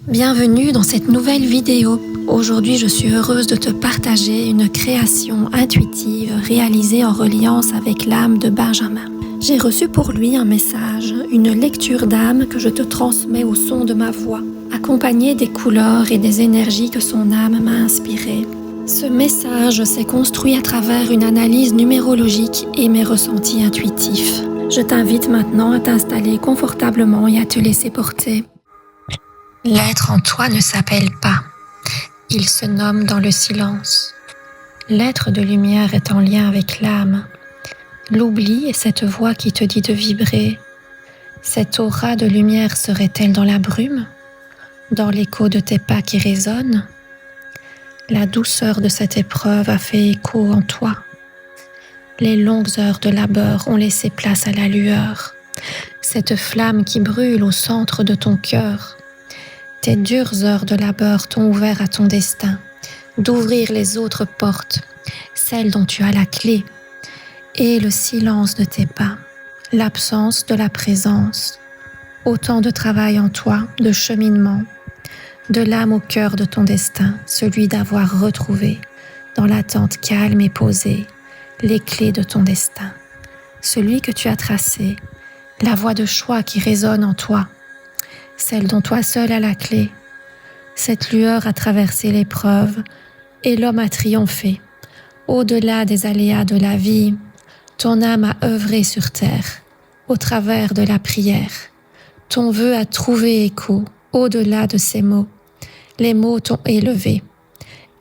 Bienvenue dans cette nouvelle vidéo. Aujourd'hui, je suis heureuse de te partager une création intuitive réalisée en reliance avec l'âme de Benjamin. J'ai reçu pour lui un message, une lecture d'âme que je te transmets au son de ma voix, accompagnée des couleurs et des énergies que son âme m'a inspirées. Ce message s'est construit à travers une analyse numérologique et mes ressentis intuitifs. Je t'invite maintenant à t'installer confortablement et à te laisser porter. L'être en toi ne s'appelle pas. Il se nomme dans le silence. L'être de lumière est en lien avec l'âme. L'oubli est cette voix qui te dit de vibrer. Cette aura de lumière serait-elle dans la brume? Dans l'écho de tes pas qui résonnent? La douceur de cette épreuve a fait écho en toi. Les longues heures de labeur ont laissé place à la lueur. Cette flamme qui brûle au centre de ton cœur. Tes dures heures de labeur t'ont ouvert à ton destin, d'ouvrir les autres portes, celles dont tu as la clé, et le silence de tes pas, l'absence de la présence, autant de travail en toi, de cheminement, de l'âme au cœur de ton destin, celui d'avoir retrouvé, dans l'attente calme et posée, les clés de ton destin, celui que tu as tracé, la voix de choix qui résonne en toi, celle dont toi seul as la clé. Cette lueur a traversé l'épreuve et l'homme a triomphé. Au-delà des aléas de la vie, ton âme a œuvré sur terre, au travers de la prière. Ton vœu a trouvé écho au-delà de ces mots. Les mots t'ont élevé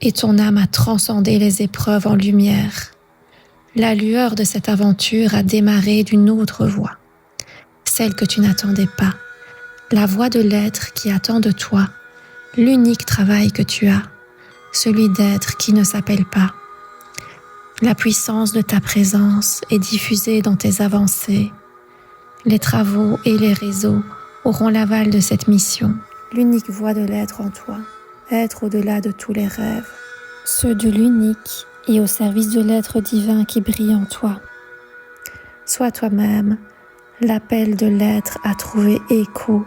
et ton âme a transcendé les épreuves en lumière. La lueur de cette aventure a démarré d'une autre voie, celle que tu n'attendais pas. La voix de l'être qui attend de toi, l'unique travail que tu as, celui d'être qui ne s'appelle pas. La puissance de ta présence est diffusée dans tes avancées. Les travaux et les réseaux auront l'aval de cette mission. L'unique voix de l'être en toi, être au-delà de tous les rêves, ceux de l'unique et au service de l'être divin qui brille en toi. Sois toi-même. L'appel de l'être a trouvé écho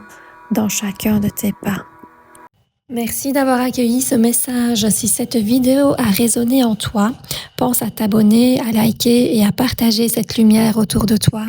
dans chacun de tes pas. Merci d'avoir accueilli ce message. Si cette vidéo a résonné en toi, pense à t'abonner, à liker et à partager cette lumière autour de toi.